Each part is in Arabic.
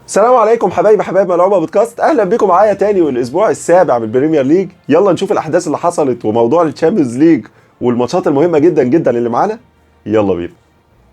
السلام عليكم حبايب ملعوبه بودكاست، اهلا بكم معايا تاني والاسبوع السابع من البريمير ليج. يلا نشوف الاحداث اللي حصلت وموضوع الشامبيونز ليج والماتشات المهمه جدا جدا اللي معانا. يلا بينا.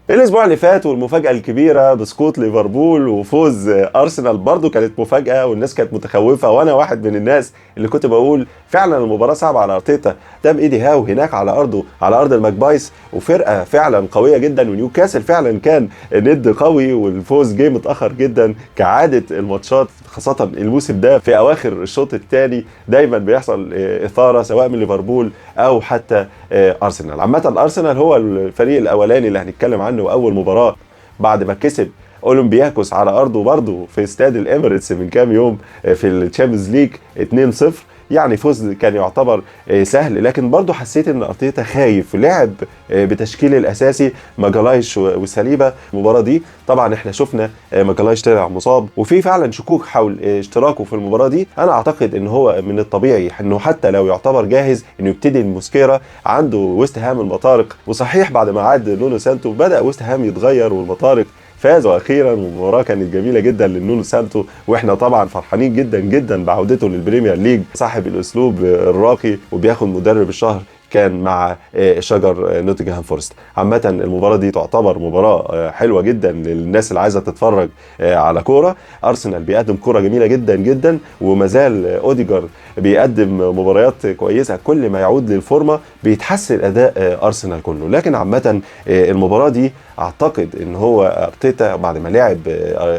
الاسبوع اللي فات والمفاجاه الكبيره بسقوط ليفربول وفوز ارسنال برضو كانت مفاجاه، والناس كانت متخوفه، وانا واحد من الناس اللي كنت بقول فعلا المباراه صعبه على ارتيتا قدام ايدي هاو هناك على ارضه، على ارض الماكبايس، وفرقه فعلا قويه جدا، ونيوكاسل فعلا كان ند قوي، والفوز جه متاخر جدا كعاده الماتشات، خاصه الموسم ده في اواخر الشوط الثاني دايما بيحصل اثاره سواء من ليفربول او حتى ارسنال. عامه الارسنال هو الفريق الاولاني اللي هنتكلم عنه، واول مباراه بعد ما كسب اولمبياكوس على ارضه برضه في استاد الاميريتس من كام يوم في الشامبيونز ليج 2-0. يعني فوز كان يعتبر سهل، لكن برضه حسيت ان ارتيتا خايف، لعب بتشكيل الاساسي ماجالايش وساليبا. المباراه دي طبعا احنا شفنا ماجالايش طلع مصاب، وفي فعلا شكوك حول اشتراكه في المباراه دي. انا اعتقد ان هو من الطبيعي انه حتى لو يعتبر جاهز انه يبتدي الموسكيرا، عنده ويست هام المطارق، وصحيح بعد ما عاد نونو سانتو بدا ويست هام يتغير والمطارق فازوا اخيرا، والمباراه كانت جميله جدا لنونو سانتو، واحنا طبعا فرحانين جدا جدا بعودته للبريمير ليج. صاحب الاسلوب الراقي وبياخد مدرب الشهر كان مع شجر نوتنغهام فورست. عامة المباراة دي تعتبر مباراة حلوة جدا للناس اللي عايزة تتفرج على كورة. أرسنال بيقدم كورة جميلة جدا جدا، ومازال أوديجار بيقدم مباريات كويسة. كل ما يعود للفورمة بيتحسن أداء أرسنال كله. لكن عامة المباراة دي اعتقد ان هو ارتيتا بعد ما لعب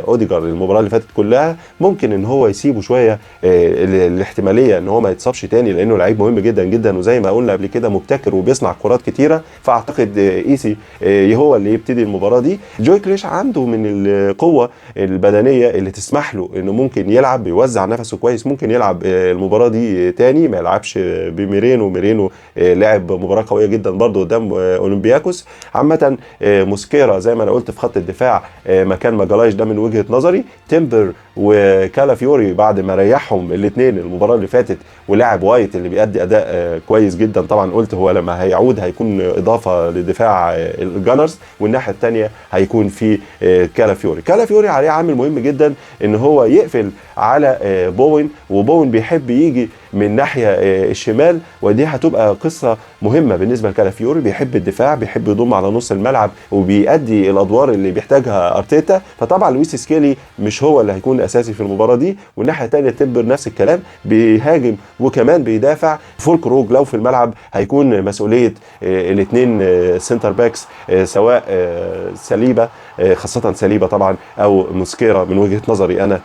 اوديجار المباراه اللي فاتت كلها ممكن ان هو يسيبه شويه، الاحتماليه ان هو ما يتصابش تاني، لانه لعيب مهم جدا جدا، وزي ما قلنا قبل كده مبتكر وبيصنع كرات كتيره. فاعتقد ايسي هو اللي يبتدي المباراه دي. جوي كريش عنده من القوه البدنيه اللي تسمح له انه ممكن يلعب، بيوزع نفسه كويس، ممكن يلعب المباراه دي تاني، ما يلعبش بميرينو لعب مباراه قويه جدا برضه قدام اولمبياكوس. عامه موسكيرا زي ما انا قلت في خط الدفاع مكان ماجالايش، ده من وجهه نظري. تيمبر وكالافيوري بعد ما ريحهم الاثنين المباراه اللي فاتت، ولعب وايت اللي بيأدي اداء كويس جدا. طبعا قلت هو لما هيعود هيكون اضافه لدفاع الجانرز، والناحيه الثانيه هيكون في كالافيوري عليه عامل مهم جدا ان هو يقفل على بوين، وبوين بيحب يجي من ناحيه الشمال، ودي هتبقى قصه مهمه بالنسبه لكالافيوري. بيحب الدفاع، بيحب يضم على نص الملعب، وبيأدي الادوار اللي بيحتاجها ارتيتا. فطبعا لويس سكيلي مش هو اللي هيكون اساسي في المباراه دي، والناحيه الثانيه تيمبر نفس الكلام، بيهاجم وكمان بيدافع. فولك روج لو في الملعب هيكون مسؤوليه الاثنين سنتر باكس، سواء ساليبا، خاصه ساليبا طبعا، او موسكيرا من وجهه نظري انا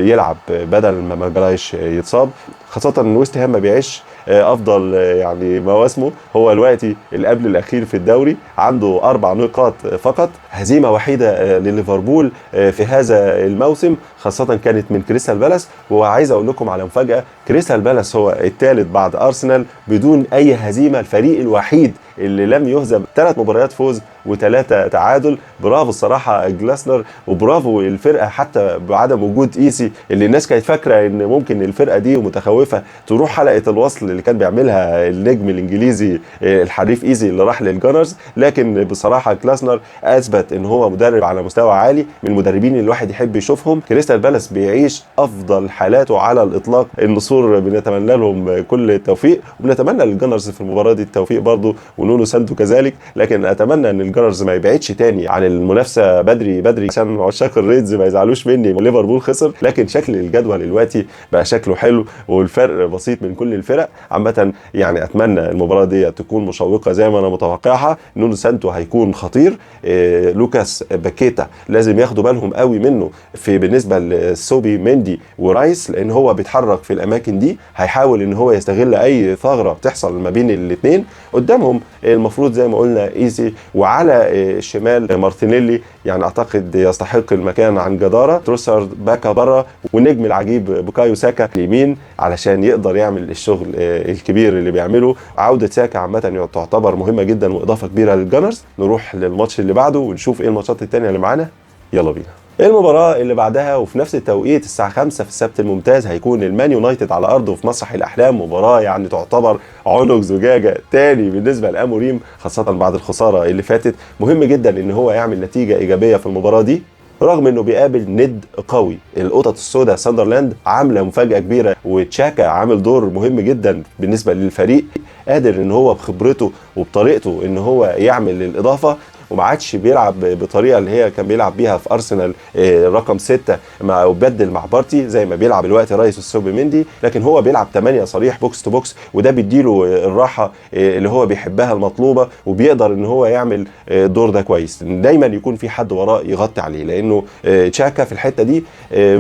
يلعب بدل ما ماجالايش يتصاب، خاصه ان ويست هام ما بيعيش افضل يعني مواسمه. هو دلوقتي اللي قبل الاخير في الدوري، عنده 4 نقاط فقط، هزيمه وحيده لليفربول في هذا الموسم، خاصه كانت من كريستال بالاس. وعايز اقول لكم على مفاجاه، كريستال بالاس هو الثالث بعد ارسنال بدون اي هزيمه، الفريق الوحيد اللي لم يهزم، 3 مباريات فوز و3 تعادل. برافو الصراحه جلاسنر، وبرافو الفرقه حتى بعدم وجود ايسي، اللي الناس كانت فاكره ان ممكن الفرقه دي ومتخوفه تروح حلقه الوصل اللي كان بيعملها النجم الانجليزي الحريف ايزي اللي راح للجانرز. لكن بصراحه جلاسنر اثبت ان هو مدرب على مستوى عالي، من المدربين اللي الواحد يحب يشوفهم. كريستال بالاس بيعيش افضل حالاته على الاطلاق. النصور بنتمنى لهم كل التوفيق، وبنتمنى للجانرز في المباراه دي التوفيق برضه، ونونو سانتو كذلك. لكن اتمنى ان الجانرز ما يبعدش تاني عن المنافسه بدري عشان عشاق الريدز ما يزعلوش مني وليفربول خسر. لكن شكل الجدول دلوقتي بقى شكله حلو، والفرق بسيط من كل الفرق. عامه يعني اتمنى المباراه دي تكون مشوقه زي ما انا متوقعها. نونو سانتو هيكون خطير، لوكاس باكيتا لازم ياخدوا بالهم قوي منه في بالنسبه لسوبي مندي ورايس، لان هو بيتحرك في الاماكن دي، هيحاول ان هو يستغل اي ثغره بتحصل ما بين الاثنين. قدامهم المفروض زي ما قلنا ايزي، وعلى الشمال مارتينيلي، يعني اعتقد يستحق المكان عن جداره. تروسارد باكا بره، والنجم العجيب بوكايو ساكا اليمين علشان يقدر يعمل الشغل الكبير اللي بيعمله. عوده ساكا عامه تعتبر مهمه جدا واضافه كبيره للجانرز. نروح للماتش اللي بعده ونشوف ايه الماتشات الثانيه اللي معانا. يلا بينا. المباراة اللي بعدها وفي نفس التوقيت الساعة 5 في السبت الممتاز هيكون المان يونايتد على أرضه في مسرح الأحلام. مباراة يعني تعتبر عنق زجاجة تاني بالنسبة لأموريم، خاصة بعد الخسارة اللي فاتت. مهم جدا إن هو يعمل نتيجة إيجابية في المباراة دي. رغم انه بيقابل ند قوي. القطط السوداء ساندرلاند عامله مفاجاه كبيره، وتشاكا عامل دور مهم جدا بالنسبه للفريق، قادر ان هو بخبرته وبطريقته ان هو يعمل الاضافه، وما عادش بيلعب بطريقه اللي هي كان بيلعب بيها في ارسنال رقم 6 مع وبدل مع بارتي زي ما بيلعب دلوقتي رايس والسوبيمندي، لكن هو بيلعب 8 صريح بوكس تو بوكس، وده بيديله الراحه اللي هو بيحبها المطلوبه، وبيقدر ان هو يعمل الدور ده كويس. دايما يكون في حد وراه يغطي عليه، لانه تشاكا في الحته دي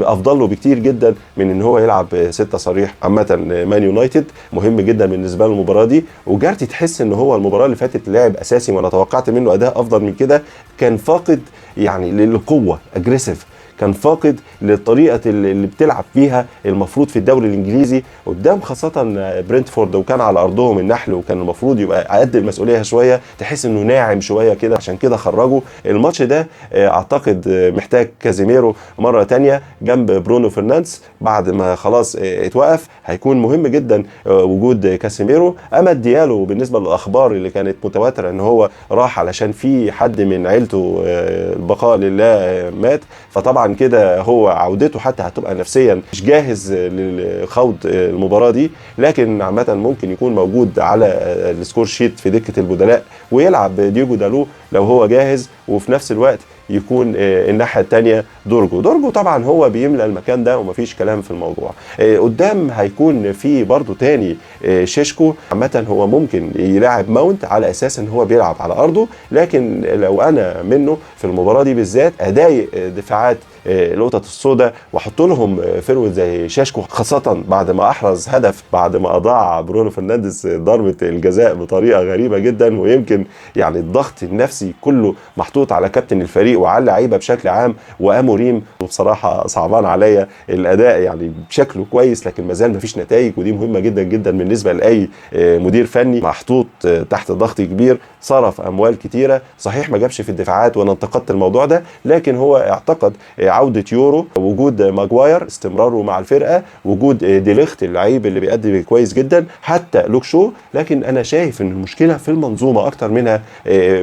افضل له بكتير جدا من ان هو يلعب 6 صريح. عامه مان يونايتد مهم جدا بالنسبه له المباراه دي، وجارتي تحس ان هو المباراه اللي فاتت لعب اساسي، وانا توقعت منه اداء افضل من كده. كان فاقد يعني للقوه، اجريسيف، كان فاقد للطريقه اللي بتلعب فيها المفروض في الدوري الانجليزي قدام خاصه برنتفورد، وكان على ارضهم النحل، وكان المفروض يبقى قد المسؤوليه شويه، تحس انه ناعم شويه كده، عشان كده خرجوا الماتش ده. اعتقد محتاج كازيميرو مره تانية جنب برونو فرنانديز بعد ما خلاص اتوقف، هيكون مهم جدا وجود كازيميرو. اما ديالو بالنسبه للاخبار اللي كانت متواتره ان هو راح علشان في حد من عيلته البقاء لله مات، فطبعا كده هو عودته حتى هتبقى نفسيا مش جاهز لخوض المباراه دي، لكن عامه ممكن يكون موجود على السكور شيت في دكه البدلاء، ويلعب دييجو دالو لو هو جاهز، وفي نفس الوقت يكون الناحيه الثانيه دورجو طبعا هو بيملى المكان ده ومفيش كلام في الموضوع. قدام هيكون في برضو تاني شيشكو. عامه هو ممكن يلاعب ماونت على اساس ان هو بيلعب على ارضه، لكن لو انا منه في المباراه دي بالذات اضايق دفاعات القطط السوداء واحط لهم فيرود زي شاشكو، خاصه بعد ما احرز هدف بعد ما اضاع برونو فرنانديز ضربه الجزاء بطريقه غريبه جدا. ويمكن يعني الضغط النفسي كله محطوط على كابتن الفريق وعلى اللعيبه بشكل عام واموريم، وبصراحه صعبان عليا الاداء، يعني شكله كويس لكن ما زال ما فيش نتائج، ودي مهمه جدا جدا بالنسبه لاي مدير فني محطوط تحت ضغط كبير. صرف اموال كتيره، صحيح ما جابش في الدفاعات وانا انتقدت الموضوع ده، لكن هو اعتقد عوده يورو، وجود ماجواير، استمراره مع الفرقه، وجود ديليخت اللعيب اللي بيأدي كويس جدا، حتى لوك شو. لكن انا شايف ان المشكله في المنظومه اكتر منها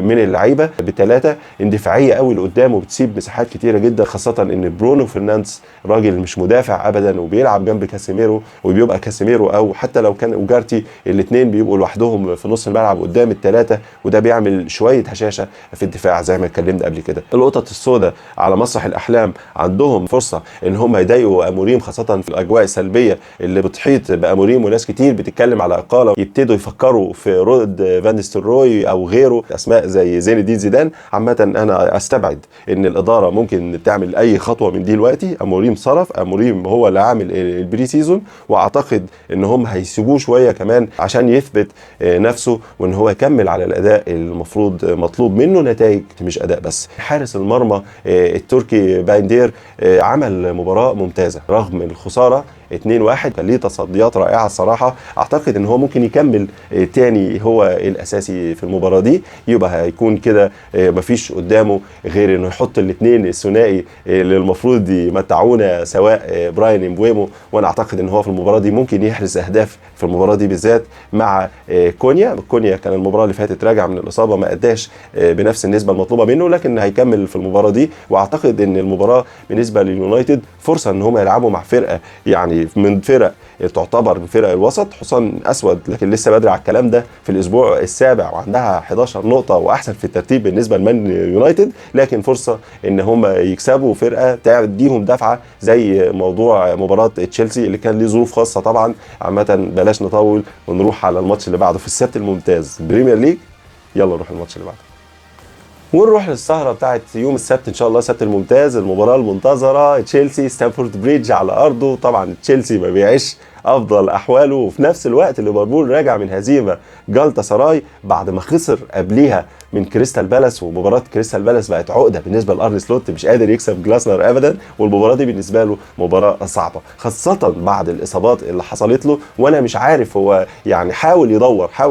من اللعيبه. بثلاثه اندفاعيه قوي لقدام وبتسيب مساحات كتيره جدا، خاصه ان برونو فرنانديز راجل مش مدافع ابدا وبيلعب جنب كاسيميرو، وبيبقى كاسيميرو او حتى لو كان اوجارتي الاثنين بيبقوا لوحدهم في نص الملعب قدام الثلاثه، وده بيعمل شويه هشاشه في الدفاع زي ما اتكلمنا قبل كده. القطط السوداء على مسرح الاحلام عندهم فرصه ان هم يضايقوا اموريم، خاصه في الاجواء السلبيه اللي بتحيط باموريم، وناس كتير بتتكلم على اقاله، يبتدوا يفكروا في رود فان نيستلروي او غيره، اسماء زي زين الدين زيدان. عامه انا استبعد ان الاداره ممكن تعمل اي خطوه من دي دلوقتي. اموريم صرف، اموريم هو اللي عامل البري سيزون، واعتقد ان هم هيسيبوه شويه كمان عشان يثبت نفسه وان هو يكمل على الاداء المفروض مطلوب منه، نتائج مش اداء بس. حارس المرمى التركي بايندير عمل مباراه ممتازه رغم الخساره 2-1، كان ليه تصديات رائعه الصراحه. اعتقد ان هو ممكن يكمل تاني هو الاساسي في المباراه دي، يبقى هيكون كده مفيش قدامه غير انه يحط الاثنين الثنائي اللي المفروض يمتعونا، سواء براين امبويمو، وانا اعتقد ان هو في المباراه دي ممكن يحرز اهداف في المباراه دي بالذات مع كونيا كان المباراه اللي فاتت راجع من الاصابه، ما اداش بنفس النسبه المطلوبه منه، لكن هيكمل في المباراه دي. واعتقد ان المباراه بالنسبه لليونايتد فرصه ان هم يلعبوا مع فرقه يعني من فرق تعتبر من فرق الوسط، حصان اسود لكن لسه بدري على الكلام ده، في الاسبوع السابع وعندها 11 نقطه واحسن في الترتيب بالنسبه لمان يونايتد، لكن فرصه ان هم يكسبوا فرقه تديهم دفعه زي موضوع مباراه تشيلسي اللي كان ليه ظروف خاصه طبعا. عامه بلاش نطول ونروح على الماتش اللي بعده في السبت الممتاز بريمير ليج. يلا نروح الماتش اللي بعده ونروح للسهره بتاعت يوم السبت ان شاء الله. السبت الممتاز، المباراه المنتظره، تشيلسي ستانفورد بريدج على ارضه. طبعا تشيلسي ما بيعيش افضل احواله، وفي نفس الوقت ليفربول راجع من هزيمه جالتا سراي بعد ما خسر قبليها من كريستال بالاس، ومباراه كريستال بالاس بقت عقده بالنسبه لارني سلوت، مش قادر يكسب جلاسنر ابدا، والمباراه دي بالنسبه له مباراه صعبه خاصه بعد الاصابات اللي حصلت له. وانا مش عارف هو يعني حاول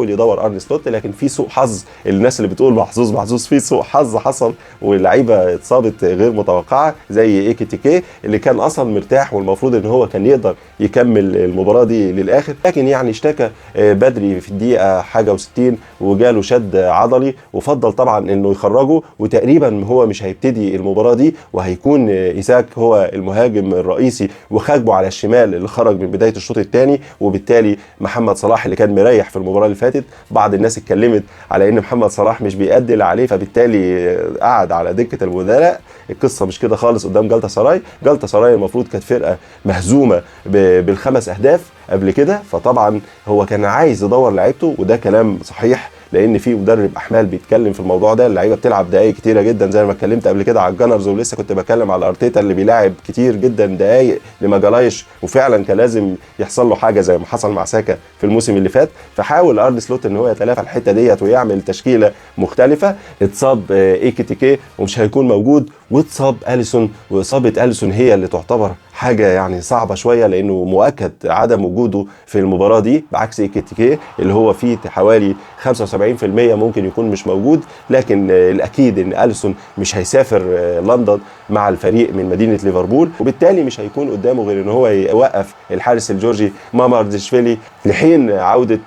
يدور ارني سلوت، لكن في سوء حظ. الناس اللي بتقول محظوظ في سوء حظ حصل، واللعيبه اتصابت غير متوقعه زي ايكيتيكي اللي كان اصلا مرتاح والمفروض ان هو كان يقدر يكمل المباراه دي للاخر، لكن يعني اشتكى بدري في الدقيقه حاجه و60 وجاله شد عضلي، وفضل يفضل طبعا انه يخرجه، وتقريبا هو مش هيبتدي المباراه دي، وهيكون ايزاك هو المهاجم الرئيسي، وخاجبه على الشمال اللي خرج من بدايه الشوط الثاني. وبالتالي محمد صلاح اللي كان مريح في المباراه اللي فاتت، بعض الناس اتكلمت على ان محمد صلاح مش بيأدي اللي عليه، فبالتالي قعد على دكه البدلاء. القصه مش كده خالص قدام جالتا سراي. جالتا سراي المفروض كانت فرقه مهزومه بالخمس اهداف قبل كده، فطبعا هو كان عايز يدور لعيبته، وده كلام صحيح، لان في مدرب احمال بيتكلم في الموضوع ده. اللعيبه بتلعب دقائق كتيره جدا، زي ما اتكلمت قبل كده على الجانرز، ولسه كنت بتكلم على ارتيتا اللي بيلاعب كتير جدا دقائق لماجالايش، وفعلا كان لازم يحصل له حاجه زي ما حصل مع ساكا في الموسم اللي فات. فحاول ارن سلوت ان هو يتلافى الحته ديت ويعمل تشكيله مختلفه. اتصاب ايكيتيكي ومش هيكون موجود، واتصاب اليسون، واصابه اليسون هي اللي تعتبر حاجه يعني صعبه شويه، لانه مؤكد عدم وجوده في المباراه دي، بعكس ايكيتيكي اللي هو فيه حوالي 75% ممكن يكون مش موجود. لكن الاكيد ان اليسون مش هيسافر لندن مع الفريق من مدينه ليفربول، وبالتالي مش هيكون قدامه غير ان هو يوقف الحارس الجورجي ماماردشفيلي لحين عوده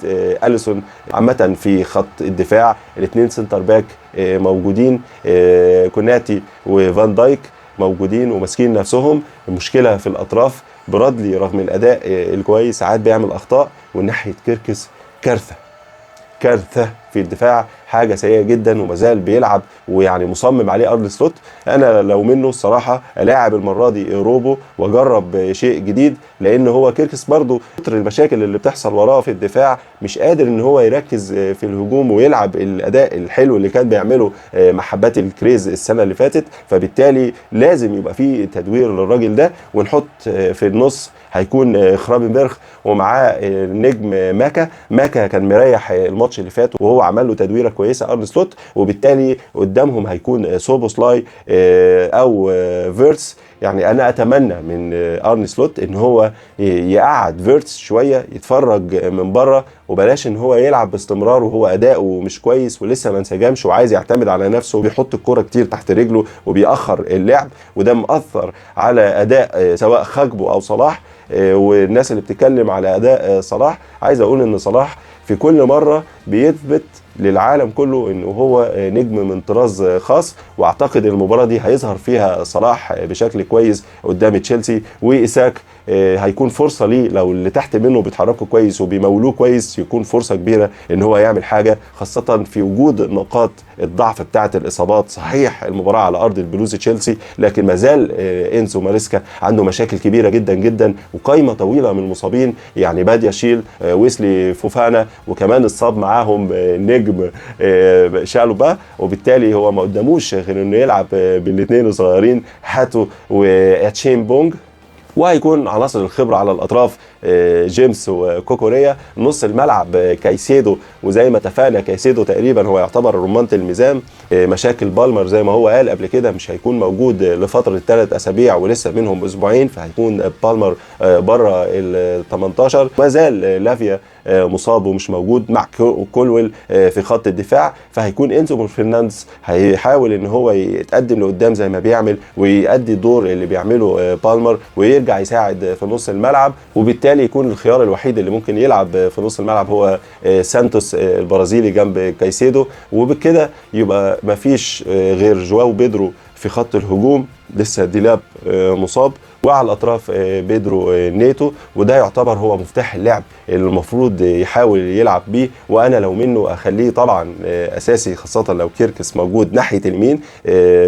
اليسون. عامه في خط الدفاع الاثنين سنتر باك موجودين، كوناتي وفان دايك موجودين وماسكين نفسهم. المشكله في الاطراف، برادلي رغم الاداء الكويس ساعات بيعمل اخطاء، وناحيه كيركس كارثه في الدفاع، حاجه سيئه جدا، ومازال بيلعب ويعني مصمم عليه ارن سلوت. انا لو منه الصراحه الاعب المره دي روبو واجرب شيء جديد، لان هو كيركس برضو كتر المشاكل اللي بتحصل وراه في الدفاع مش قادر ان هو يركز في الهجوم ويلعب الاداء الحلو اللي كان بيعمله مع حبات الكريز السنه اللي فاتت. فبالتالي لازم يبقى في تدوير للراجل ده. ونحط في النص هيكون خرابنبرغ، ومعاه النجم ماكا كان مريح الماتش اللي فات وهو عمل له تدويره كويسه ارن سلوت، وبالتالي قدامهم هيكون سوبوسلاي او فيرتس. يعني انا اتمنى من ارن سلوت ان هو يقعد فيرتس شويه يتفرج من بره، وبلاش ان هو يلعب باستمرار وهو اداؤه مش كويس ولسه ما انسجمش وعايز يعتمد على نفسه، وبيحط الكرة كتير تحت رجله وبيأخر اللعب، وده مؤثر على اداء سواء خاجبو او صلاح. والناس اللي بتتكلم على اداء صلاح، عايز اقول ان صلاح في كل مرة بيثبت للعالم كله انه هو نجم من طراز خاص، واعتقد المباراة دي هيظهر فيها صلاح بشكل كويس قدام تشيلسي. وإيساك هيكون فرصة ليه، لو اللي تحت منه بيتحركوا كويس وبيمولوه كويس يكون فرصة كبيرة ان هو يعمل حاجة، خاصة في وجود نقاط الضعف بتاعة الإصابات. صحيح المباراة على أرض البلوز تشيلسي، لكن مازال إنسو ماريسكا عنده مشاكل كبيرة جدا جدا، وقائمة طويلة من المصابين، يعني باديا شيل، ويسلي فوفانا، وكمان اتصاب معاهم نجم شالوبا، وبالتالي هو ما قداموش غير انه يلعب بالاثنين الصغيرين هاتو واتشين بونج. وهيكون عناصر الخبره على الاطراف جيمس وكوكوريا. نص الملعب كايسيدو، وزي ما اتفقنا كايسيدو تقريبا هو يعتبر رمانة الميزان. مشاكل بالمر زي ما هو قال قبل كده مش هيكون موجود لفتره 3 أسابيع ولسه منهم اسبوعين، فهيكون بالمر بره ال 18. ما زال لافيا مصاب ومش موجود مع كولويل في خط الدفاع، فهيكون انزو فرنانديز هيحاول ان هو يتقدم لقدام زي ما بيعمل ويؤدي الدور اللي بيعمله بالمر، ويرجع يساعد في نص الملعب. وبالتالي يكون الخيار الوحيد اللي ممكن يلعب في نص الملعب هو سانتوس البرازيلي جنب كايسيدو، وبكده يبقى مفيش غير جواو بيدرو في خط الهجوم، لسه ديلاب مصاب، وعلى الاطراف بيدرو نيتو، وده يعتبر هو مفتاح اللعب اللي المفروض يحاول يلعب بيه. وانا لو منه اخليه طبعا اساسي، خاصه لو كيركس موجود ناحيه اليمين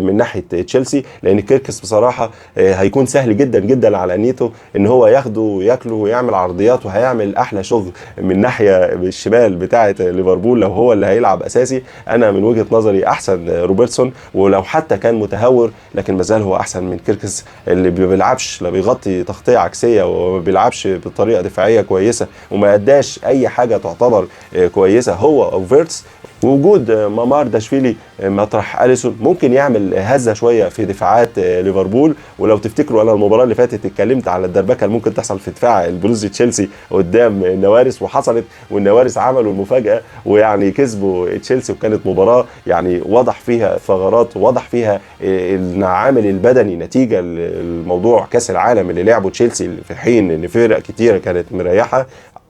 من ناحيه تشيلسي، لان كيركس بصراحه هيكون سهل جدا جدا على نيتو ان هو ياخده وياكله ويعمل عرضيات، وهيعمل احلى شغل من ناحيه الشمال بتاعه ليفربول لو هو اللي هيلعب اساسي. انا من وجهه نظري احسن روبرتسون، ولو حتى كان متهور لكن مازال هو احسن من كيركس اللي بيلعبش، لا بيغطي تغطيه عكسيه وما بيلعبش بطريقه دفاعيه كويسه وما اداش اي حاجه تعتبر كويسه هو او فيرتس. وجود مامارداشفيلي مطرح اليسون ممكن يعمل هزه شويه في دفاعات ليفربول. ولو تفتكروا انا المباراه اللي فاتت اتكلمت على الدربكه اللي ممكن تحصل في دفاع البلوز تشيلسي قدام النوارس، وحصلت، والنوارس عملوا المفاجاه ويعني كسبوا تشيلسي، وكانت مباراه يعني واضح فيها ثغرات، وواضح فيها العامل البدني نتيجه الموضوع كاس العالم اللي لعبه تشيلسي في حين ان فرق كتيره كانت مريحه.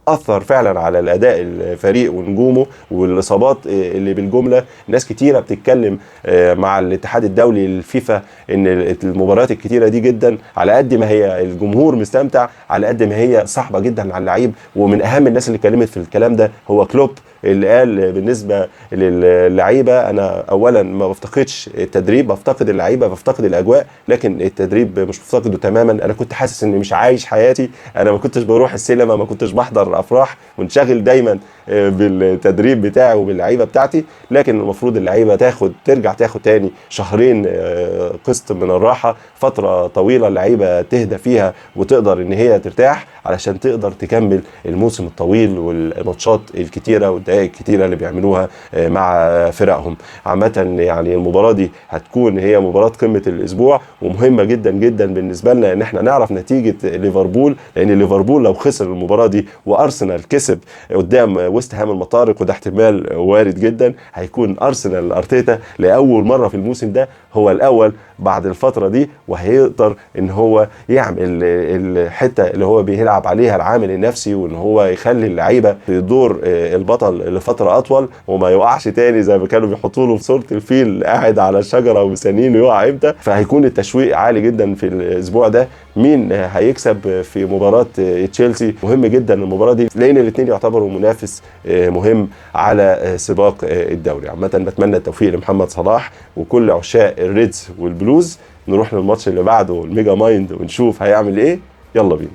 اثر فعلا على الاداء الفريق ونجومه والاصابات اللي بالجمله. ناس كتيره بتتكلم مع الاتحاد الدولي الفيفا ان المباريات الكتيره دي جدا على قد ما هي الجمهور مستمتع على قد ما هي صعبه جدا على اللعيب. ومن اهم الناس اللي اتكلمت في الكلام ده هو كلوب، اللي قال بالنسبه للعيبه انا اولا ما بفتقدش التدريب، بفتقد اللعيبه، بفتقد الاجواء، لكن التدريب مش بفتقده تماما. انا كنت حاسس اني مش عايش حياتي، انا ما كنتش بروح السينما، ما كنتش بحضر افراح، منشغل دايما بالتدريب بتاعي وباللعيبه بتاعتي. لكن المفروض اللعيبه ترجع تاخد تاني شهرين قسط من الراحه، فتره طويله اللعيبه تهدى فيها وتقدر ان هي ترتاح علشان تقدر تكمل الموسم الطويل والماتشات الكتيره والدقائق الكتيره اللي بيعملوها مع فرقهم. عامه يعني المباراه دي هتكون هي مباراه قمه الاسبوع ومهمه جدا جدا بالنسبه لنا ان احنا نعرف نتيجه ليفربول، لان ليفربول لو خسر المباراه دي وارسنال كسب قدام ويست هام المطارق، وده احتمال وارد جدا، هيكون ارسنال ارتيتا لاول مره في الموسم ده هو الاول بعد الفتره دي، وهيقدر ان هو يعمل الحته اللي هو بيلعب عليها العامل النفسي، وان هو يخلي اللعيبه في دور البطل لفتره اطول وما يوقعش تاني زي ما كانوا بيحطوا له في صوره الفيل قاعد على الشجره ومستنيين يقع امتى. فهيكون التشويق عالي جدا في الاسبوع ده. مين هيكسب في مباراه تشيلسي؟ مهم جدا المباراه دي لان الاثنين يعتبروا منافس مهم على سباق الدوري. عامه بتمنى التوفيق لمحمد صلاح وكل عشاق الريدز والبلوز. نروح للماتش اللي بعده الميجا مايند ونشوف هيعمل ايه. يلا بينا.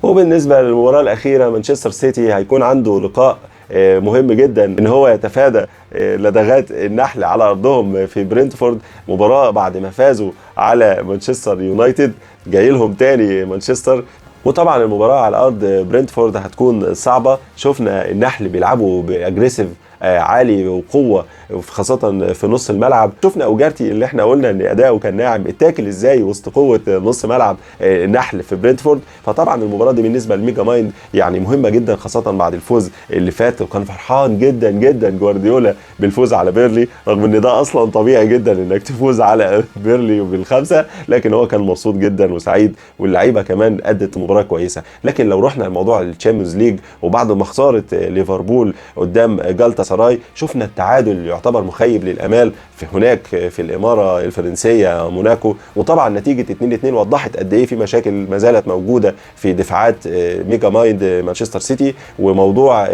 وبالنسبه للمباراه الاخيره مانشستر سيتي هيكون عنده لقاء مهم جدا ان هو يتفادى لدغات النحل على ارضهم في برينتفورد. مباراه بعد ما فازوا على مانشستر يونايتد، جاي لهم تاني مانشستر، وطبعا المباراه على ارض برينتفورد هتكون صعبه. شفنا النحل بيلعبوا باجريسيف عالي وقوه خاصه في نص الملعب. شفنا اوجارتي اللي احنا قلنا ان اداؤه كان ناعم اتاكل ازاي وسط قوه نص ملعب النحل في برينتفورد. فطبعا المباراه دي بالنسبه للميجا مايند يعني مهمه جدا خاصه بعد الفوز اللي فات، وكان فرحان جدا جدا جوارديولا بالفوز على بيرلي، رغم ان ده اصلا طبيعي جدا انك تفوز على بيرلي بالخمسه، لكن هو كان مبسوط جدا وسعيد واللعيبه كمان ادت مباراه كويسه. لكن لو رحنا لموضوع الشامبيونز ليج وبعد ما خساره ليفربول قدام جالتا سراي، شفنا التعادل يعتبر مخيب للامال في هناك في الاماره الفرنسيه موناكو. وطبعا نتيجه 2-2 وضحت قد ايه في مشاكل ما زالت موجوده في دفاعات ميجا مايند مانشستر سيتي. وموضوع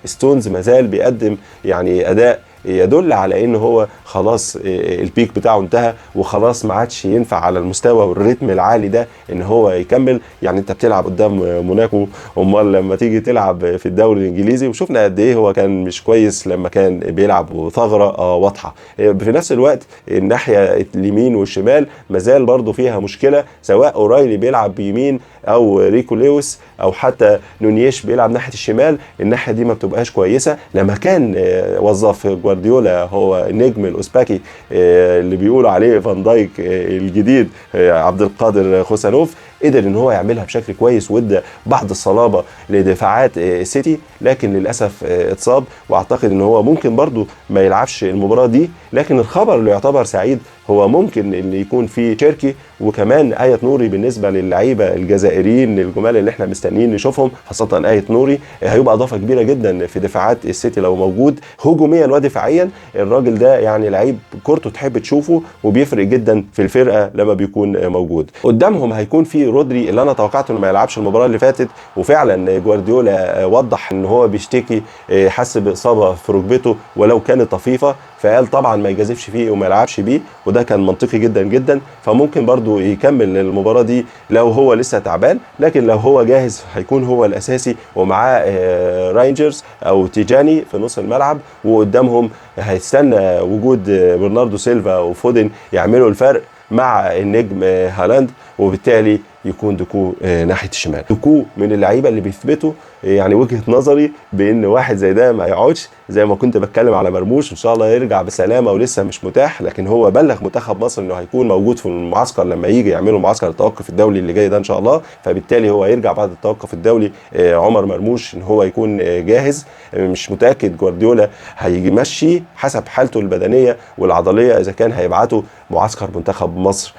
ستونز ما زال بيقدم يعني اداء يدل على ان هو خلاص البيك بتاعه انتهى وخلاص ما عادش ينفع على المستوى والريتم العالي ده ان هو يكمل. يعني انت بتلعب قدام موناكو، امال لما تيجي تلعب في الدوري الانجليزي؟ وشفنا قد ايه هو كان مش كويس لما كان بيلعب وثغره واضحه. في نفس الوقت الناحيه اليمين والشمال مازال برضو فيها مشكله، سواء اورايلي بيلعب بيمين او ريكو لويس او حتى نونيش بيلعب ناحيه الشمال، الناحيه دي ما بتبقاش كويسه. لما كان وظف جوارديولا هو النجم الاوزباكي اللي بيقولوا عليه فان دايك الجديد عبد القادر خوسانوف، قدر ان هو يعملها بشكل كويس وادى بعض الصلابه لدفاعات السيتي، لكن للاسف اتصاب. واعتقد ان هو ممكن برضو ما يلعبش المباراه دي. لكن الخبر اللي يعتبر سعيد هو ممكن ان يكون في شيركي وكمان آية نوري بالنسبه للعيبه الجزائريين الجمال اللي احنا مستنيين نشوفهم، خاصه آية نوري هيبقى اضافه كبيره جدا في دفاعات السيتي لو موجود هجوميا ودفاعيا. الراجل ده يعني لعيب كورته تحب تشوفه وبيفرق جدا في الفرقه لما بيكون موجود. قدامهم هيكون في رودري اللي انا توقعت انه ما يلعبش المباراه اللي فاتت، وفعلا جوارديولا وضح ان هو بيشتكي حس باصابه في ركبته ولو كانت طفيفه، فقال طبعا ما يجازفش فيه وما يلعبش بيه، وده كان منطقي جدا جدا. فممكن برضو يكمل المباراه دي لو هو لسه تعبان، لكن لو هو جاهز هيكون هو الاساسي ومعاه راينجرز او تيجاني في نص الملعب، وقدامهم هيستنى وجود برناردو سيلفا وفودن يعملوا الفرق مع النجم هالاند، وبالتالي يكون دوكو ناحيه الشمال. دوكو من اللعيبه اللي بيثبتوا يعني وجهه نظري بان واحد زي ده ما يقعدش، زي ما كنت بتكلم على مرموش ان شاء الله يرجع بسلامه ولسه مش متاح، لكن هو بلغ منتخب مصر انه هيكون موجود في المعسكر لما يجي يعملوا معسكر التوقف الدولي اللي جاي ده ان شاء الله. فبالتالي هو هيرجع بعد التوقف الدولي عمر مرموش ان هو يكون جاهز. مش متاكد جوارديولا هيمشي حسب حالته البدنيه والعضليه اذا كان هيبعته معسكر منتخب مصر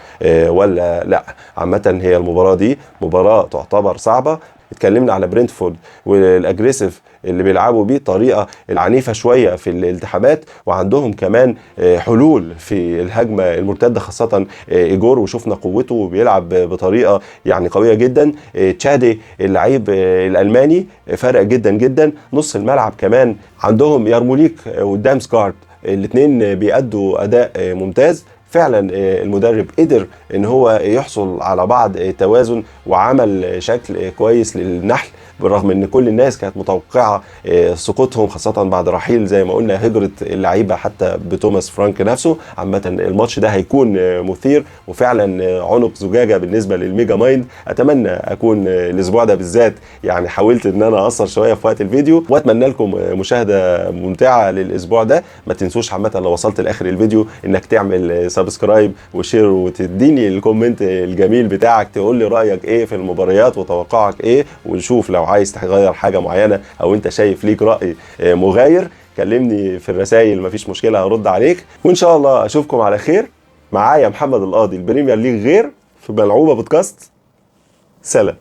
ولا لا. عامه هي المباراه دي مباراه تعتبر صعبه، اتكلمنا على برينتفورد والاجريسيف اللي بيلعبوا بيه، الطريقه العنيفه شويه في الالتحامات، وعندهم كمان حلول في الهجمه المرتده، خاصه ايجور، وشفنا قوته وبيلعب بطريقه يعني قويه جدا. تشادي اللعيب الالماني فرق جدا جدا. نص الملعب كمان عندهم يارموليك قدام سكارب، الاثنين بيأدوا اداء ممتاز. فعلا المدرب قدر ان هو يحصل على بعض توازن وعمل شكل كويس للنحل، بالرغم ان كل الناس كانت متوقعه سقوطهم، خاصه بعد رحيل زي ما قلنا هجره اللعيبه حتى بتوماس فرانك نفسه. عامه الماتش ده هيكون مثير وفعلا عنق زجاجه بالنسبه للميجا مايند. اتمنى اكون الاسبوع ده بالذات يعني حاولت ان انا اقصر شويه في وقت الفيديو، واتمنى لكم مشاهده ممتعه للاسبوع ده. ما تنسوش عامه لو وصلت لاخر الفيديو انك تعمل سبسكرايب وشير وتديني الكومنت الجميل بتاعك، تقول لي رايك ايه في المباريات وتوقعك ايه، ونشوف لو عايز تغير حاجه معينه او انت شايف ليك راي مغاير كلمني في الرسائل، مفيش مشكله هرد عليك. وان شاء الله اشوفكم على خير. معايا محمد القاضي، البريمير ليج غير في ملعوبه بودكاست. سلام.